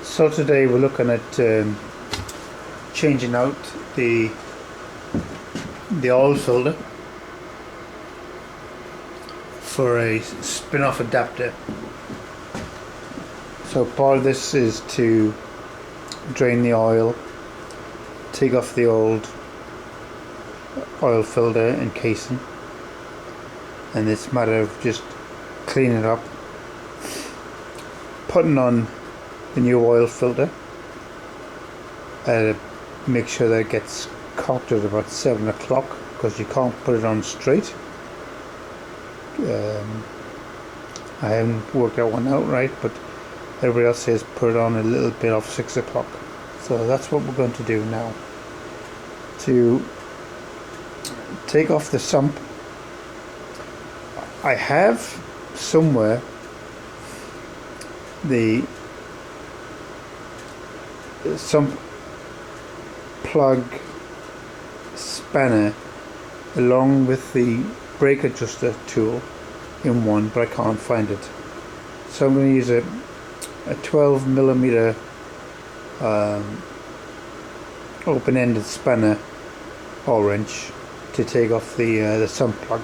So today we're looking at changing out the oil filter for a spin-off adapter. So part of this is to drain the oil, take off the old oil filter and casing, and it's a matter of just cleaning it up, putting on the new oil filter, make sure that it gets cocked at about 7 o'clock, because you can't put it on straight. I haven't worked that one out right, but everybody else says put it on a little bit off 6 o'clock. So that's what we're going to do now. To take off the sump, I have somewhere the sump plug spanner along with the brake adjuster tool in one, but I can't find it. So I'm going to use a 12mm open-ended spanner or wrench to take off the sump plug.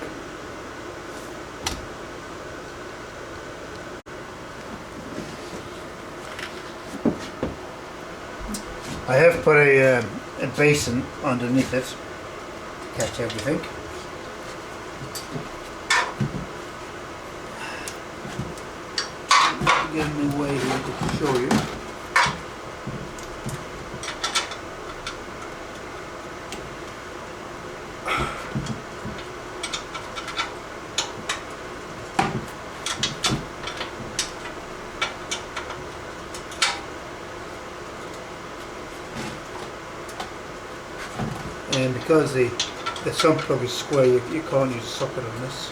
I have put a basin underneath it to catch everything. Get in the way here to show you. And because the sump plug is square, you can't use a socket on this.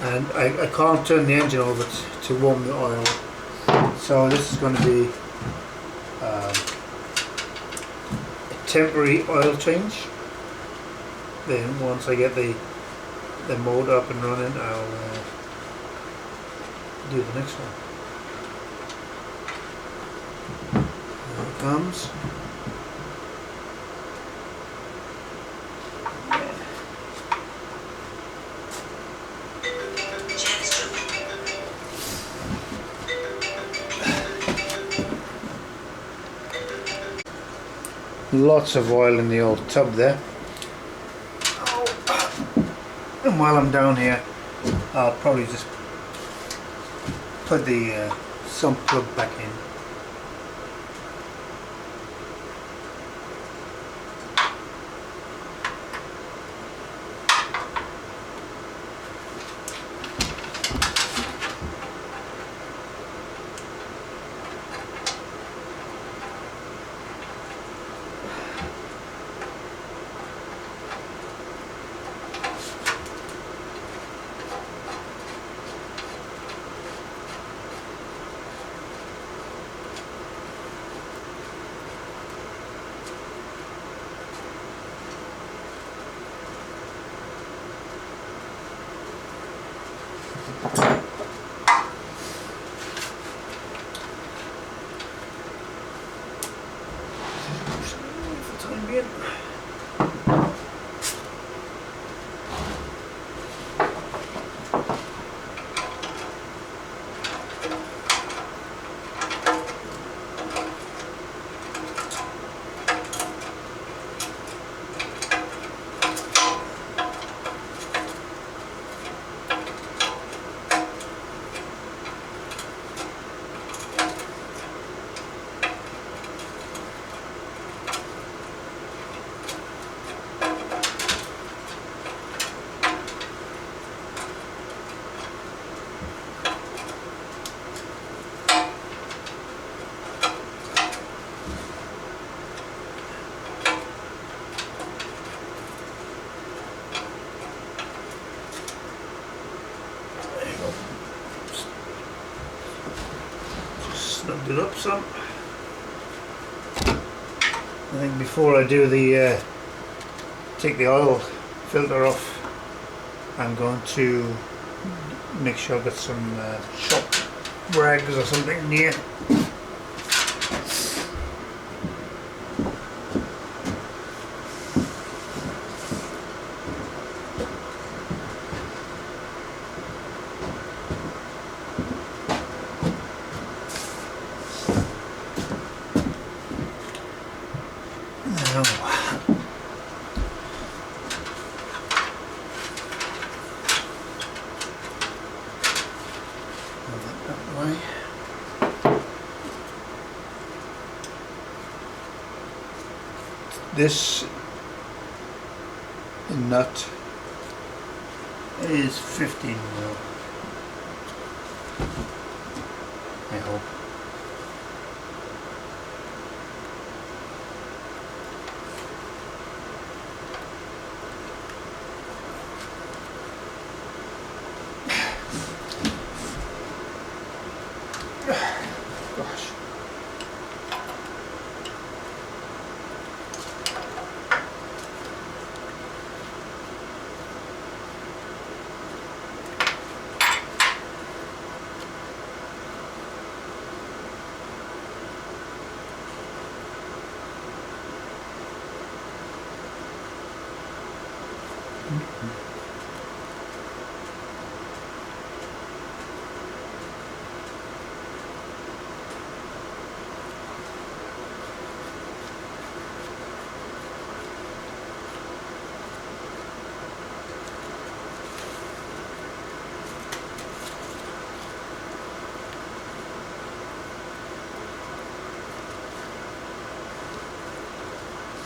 And I can't turn the engine over to warm the oil, so this is going to be a temporary oil change. Then once I get the motor up and running, I'll do the next one. There it comes. Lots of oil in the old tub there. And while I'm down here, I'll probably just put the sump plug back in. snugged it up some. I think before I do the take the oil filter off, I'm going to make sure I've got some shop rags or something near. This nut is 15 mil, I hope. Gosh.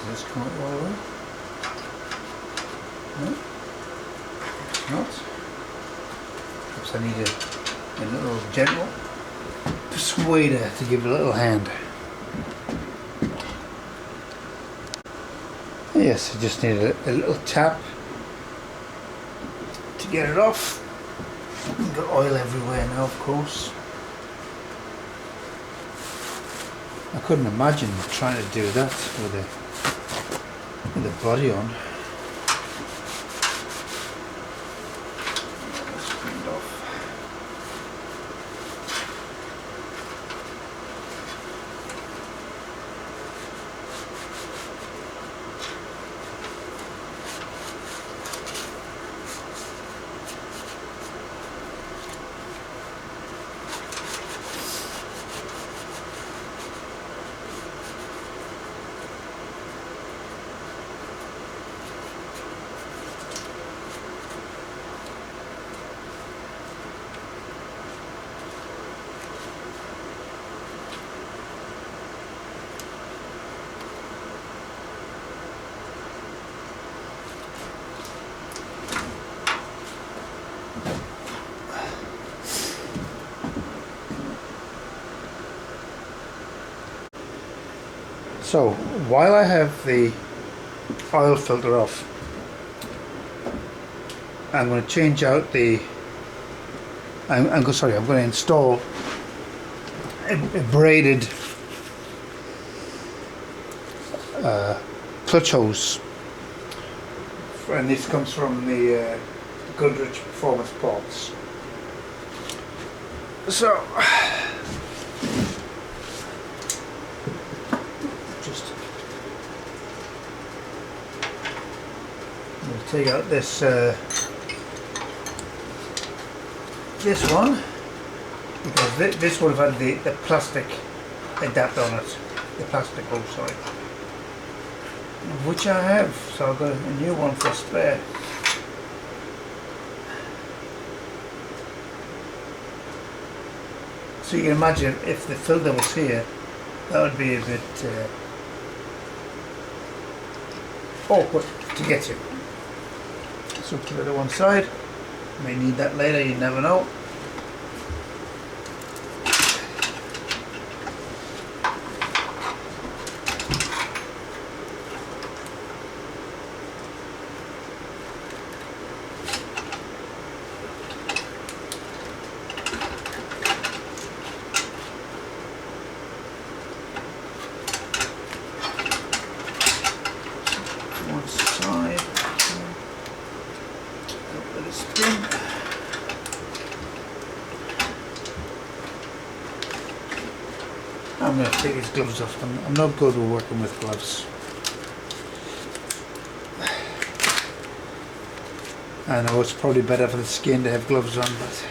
Does this come out all the way? No? It's not. Perhaps I need a little gentle persuader to give it a little hand. Yes, I just need a little tap to get it off. I've got oil everywhere now, of course. I couldn't imagine trying to do that with the body on. So while I have the oil filter off, I'm going to change out the. I'm going to install a braided clutch hose, and this comes from the Goodrich Performance Ports. So. Take out this this one, because this would have had the plastic adapter on it, the plastic hose, sorry, which I have, so I've got a new one for spare. So you can imagine if the filter was here, that would be a bit awkward to get to. So put it to one side. May need that later, you never know. I'm going to take these gloves off. I'm not good with working with gloves. I know it's probably better for the skin to have gloves on, but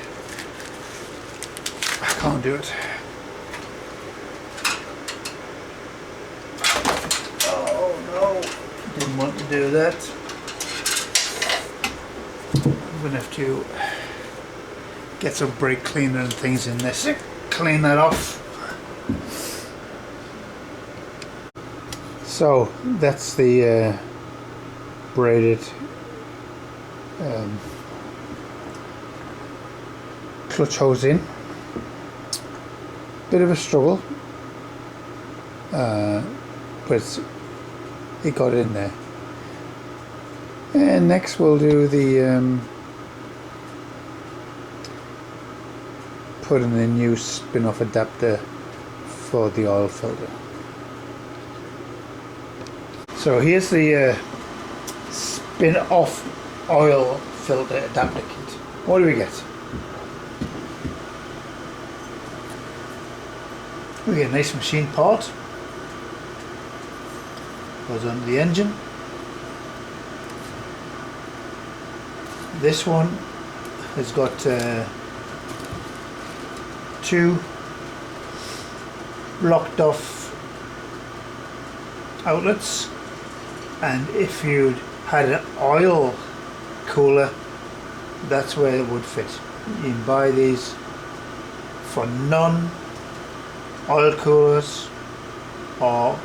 I can't do it. Oh no, didn't want to do that. I'm going to have to get some brake cleaner and things in this. Clean that off. So that's the braided clutch hose in. Bit of a struggle, but it got in there. And next we'll do the put in a new spin-off adapter for the oil filter. So here's the spin-off oil filter adapter kit. What do we get? We get a nice machine part. Goes under the engine. This one has got two blocked off outlets, and if you had an oil cooler, that's where it would fit. You can buy these for non-oil coolers or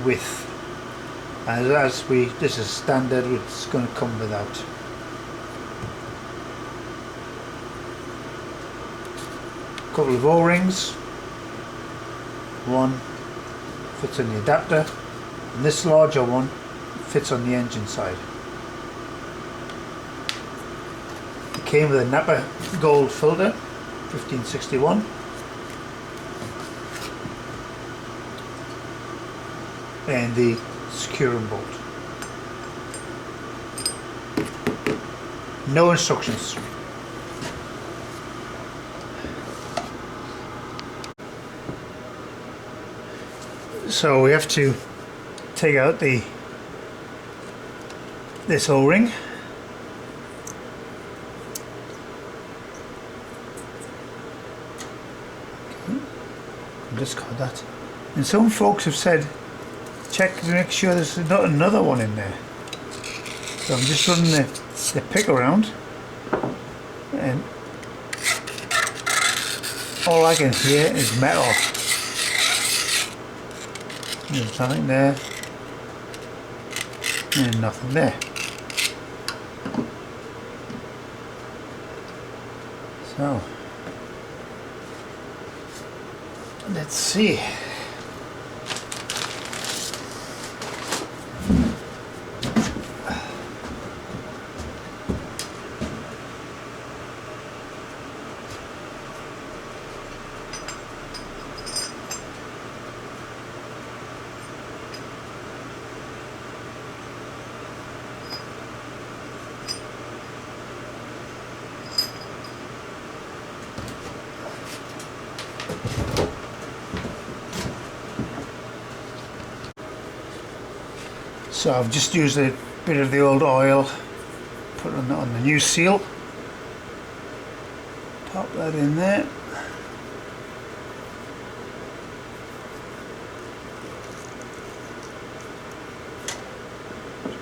with, and this is standard, it's going to come without. Couple of O-rings. One fits on the adapter, and this larger one fits on the engine side. It came with a Napa gold filter, 1561, and the securing bolt. No instructions. So we have to take out this O-ring. Okay. Discard that. And some folks have said check to make sure there's not another one in there. So I'm just running the pick around, and all I can hear is metal. There's nothing there, and nothing there. So let's see. So I've just used a bit of the old oil, put it on the new seal, pop that in there.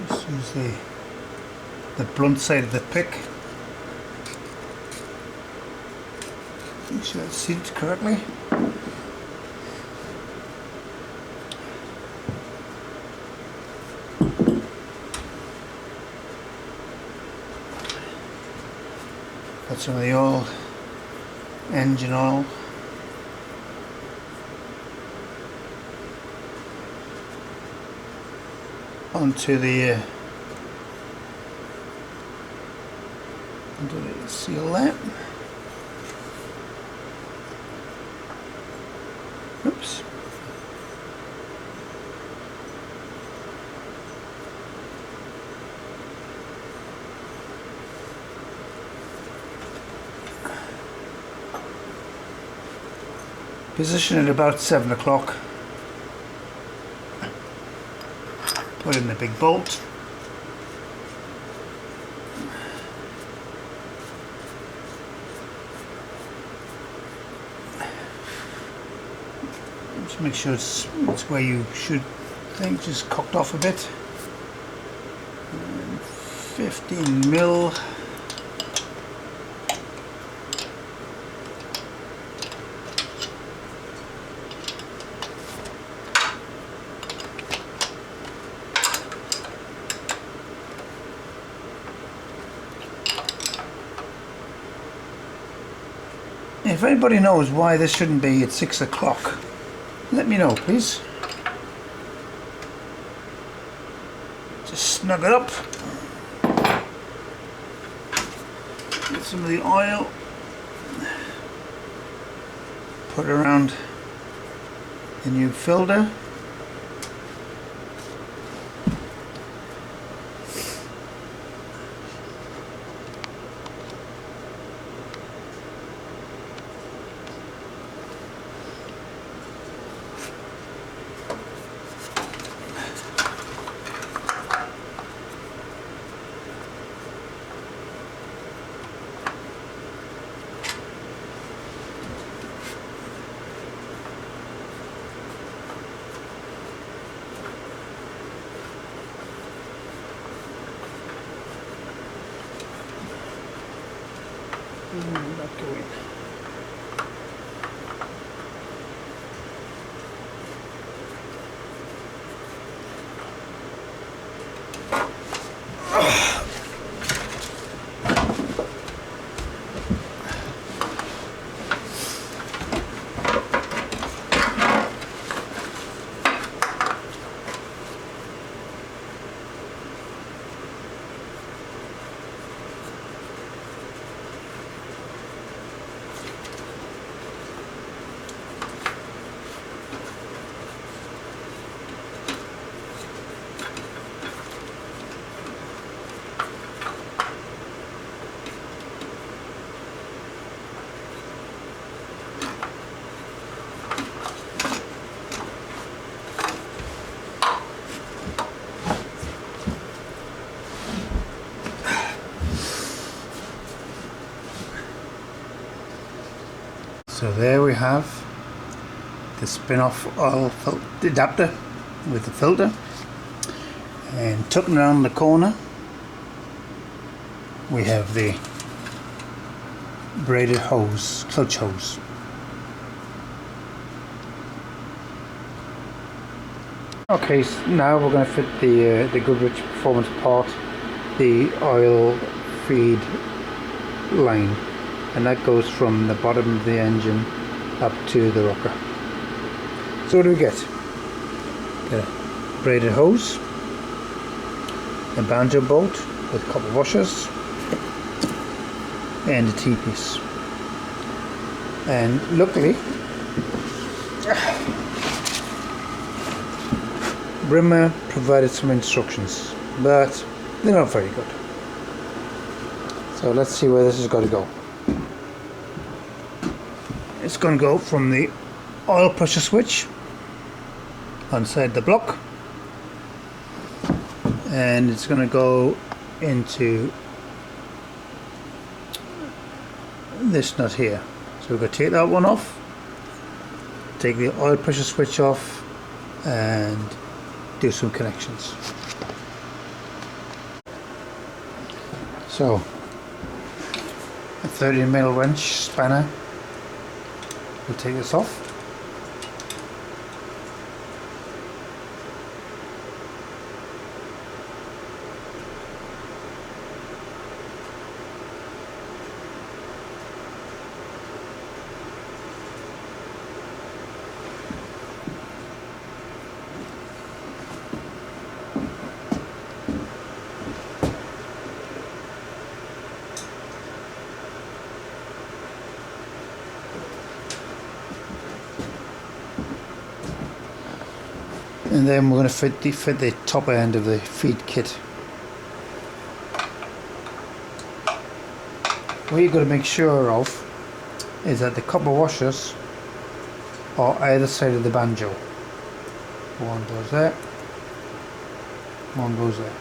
Just use the blunt side of the pick. Make sure it's seated correctly. Put some of the oil, engine oil. Onto the seal there. Oops. Position it about 7 o'clock. Put in the big bolt. Just make sure it's where you should think, just cocked off a bit. 15 mil. If anybody knows why this shouldn't be at 6 o'clock, let me know, please. Just snug it up. Get some of the oil. Put it around the new filter. Not going. So there we have the spin-off oil adapter with the filter, and tucking around the corner we have the braided hose, clutch hose. Okay, so now we're going to fit the Goodrich Performance part, the oil feed line, and that goes from the bottom of the engine up to the rocker. So what do we get? Get a braided hose, a banjo bolt with copper washers, and a T-piece. And luckily Brimmer provided some instructions, but they're not very good. So let's see where this is going to go. It's going to go from the oil pressure switch inside the block, and it's going to go into this nut here. So we're going to take that one off, take the oil pressure switch off, and do some connections. So a 30mm wrench spanner. We'll take this off. And then we're going to fit the top end of the feed kit. What you've got to make sure of is that the copper washers or either side of the banjo. One goes there, one goes there.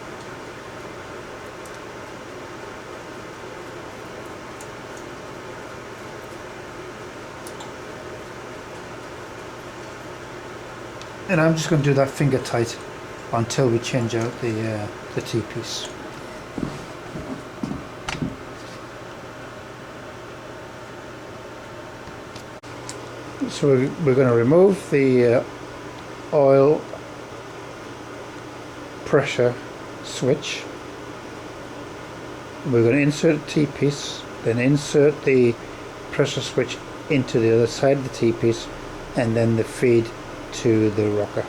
And I'm just going to do that finger tight until we change out the T-piece. So we're going to remove the oil pressure switch. We're going to insert the T-piece, then insert the pressure switch into the other side of the T-piece, and then the feed to the rocker.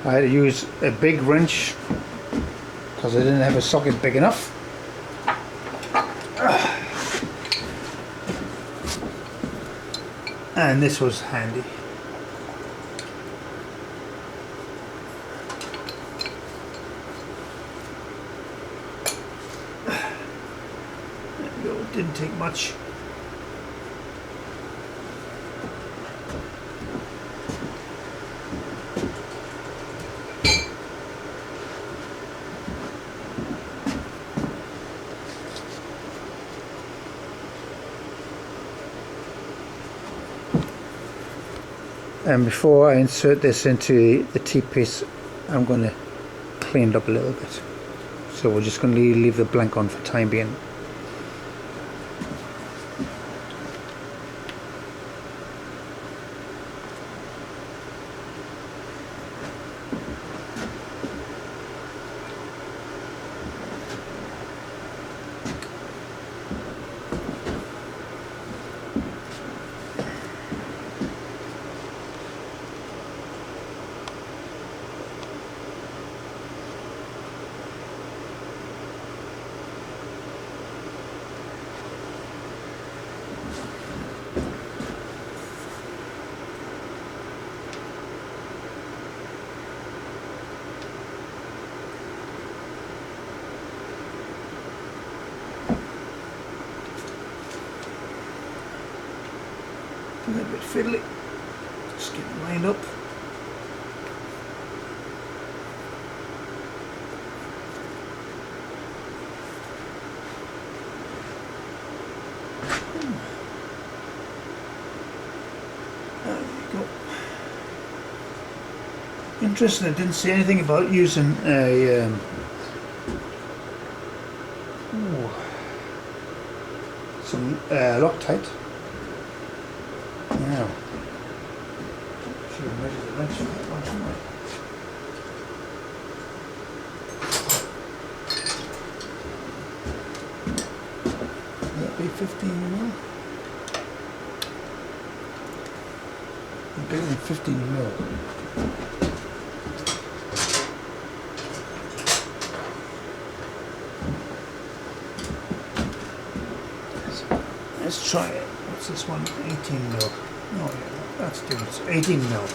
I had to use a big wrench because I didn't have a socket big enough. And this was handy. There we go, it didn't take much. And before I insert this into the T-piece, I'm going to clean it up a little bit. So we're just going to leave the blank on for the time being. A little bit fiddly, just get it lined up. There you go. Interesting, I didn't see anything about using a some Loctite. Now, should have measured the wrench for that one, shouldn't I? Will that be 15 mil? Bigger than 15 mil. Let's try it. What's this one? 18 mil. Oh yeah, that's different. It's 18 mil.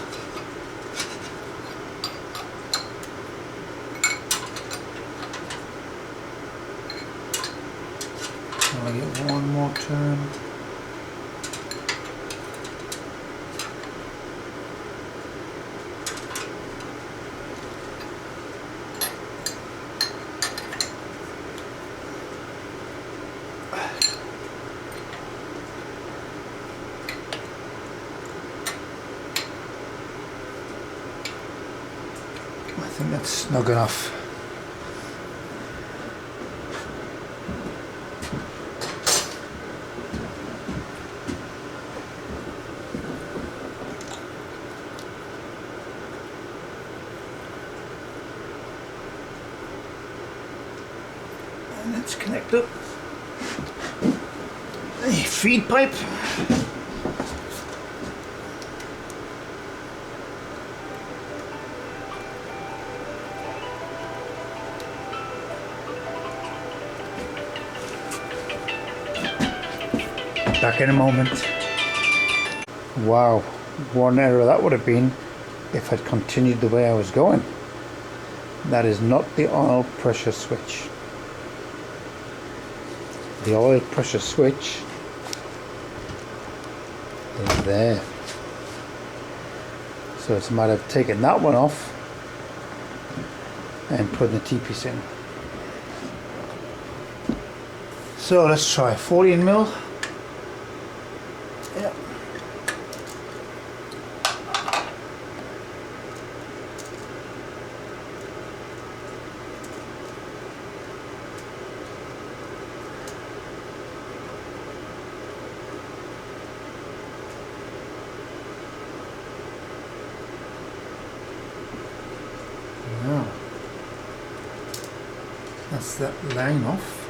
I'll get one more turn. I think that's snug enough. And let's connect up the feed pipe. Back in a moment. Wow, One error that would have been if I'd continued the way I was going. That is not the oil pressure switch. The oil pressure switch is there. So it's a matter of taking that one off and putting the T-piece in. So let's try 14 mil. Yeah. Now, that's that line off.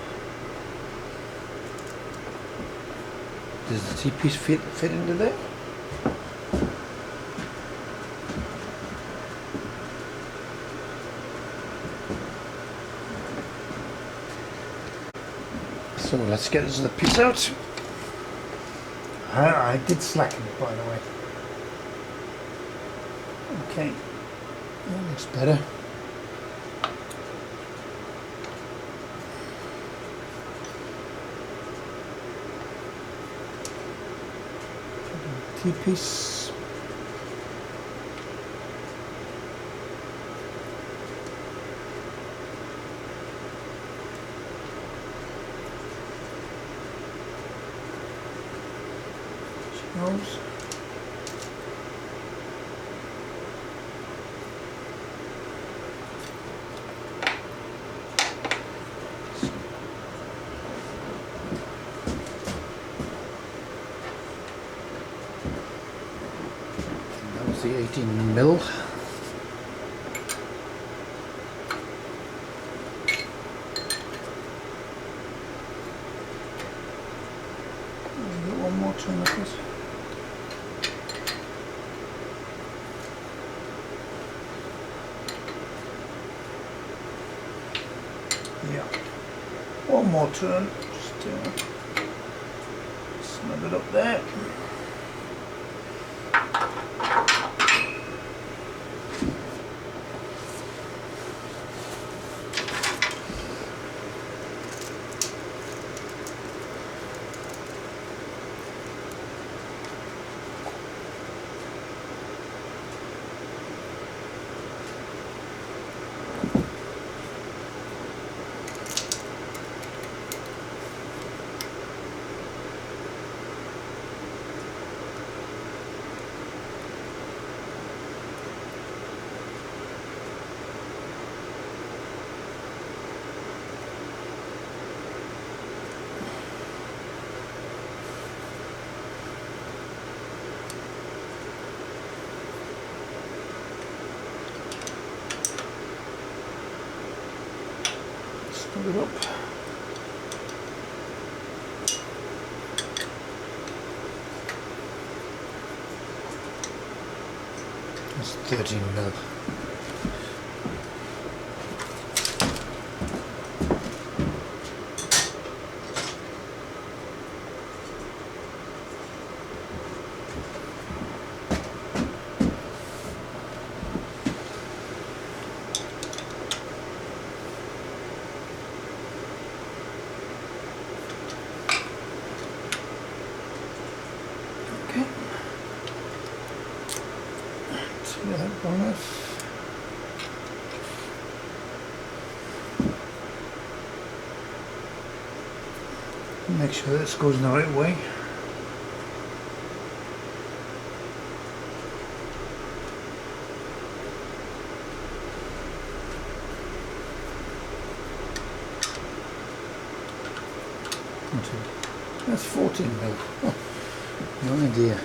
Does the T-piece fit into there? So let's get this other piece out. I did slacken it, by the way. Okay, that looks better. T-piece. Nose. The 18 mil. Get one more turn of this. Yeah, one more turn. Just snug it up there. Snug it up. That's 13 mil. Okay. See that bonus. Make sure this goes in the right way. That's 14 mil. Oh, no idea.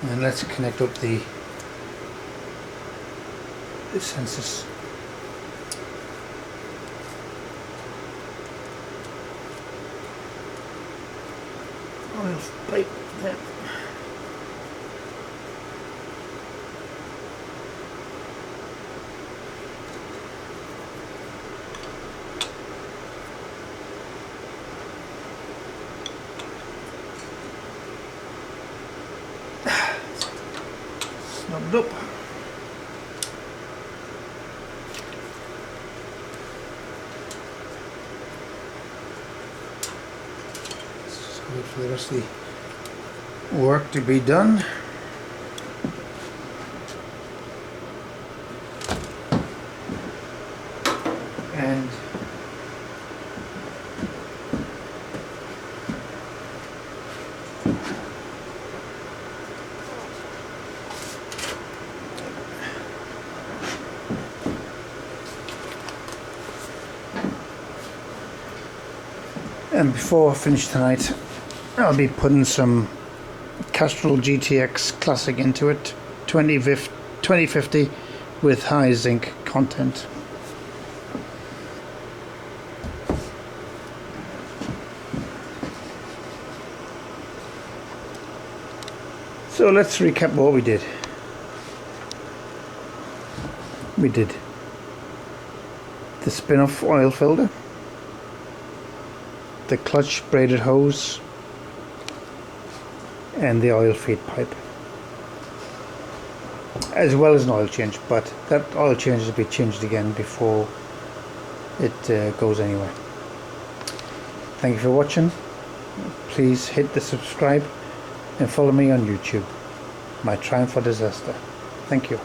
And let's connect up the sensors. Oil pipe there. Snubbed up. Let's just wait for the rest of the work to be done. And before I finish tonight, I'll be putting some Castrol GTX Classic into it, 2050 with high zinc content. So let's recap what we did. We did the spin-off oil filter, the clutch braided hose, and the oil feed pipe, as well as an oil change, but that oil change will be changed again before it goes anywhere. Thank you for watching. Please hit the subscribe and follow me on YouTube, My Triumph or Disaster. Thank you.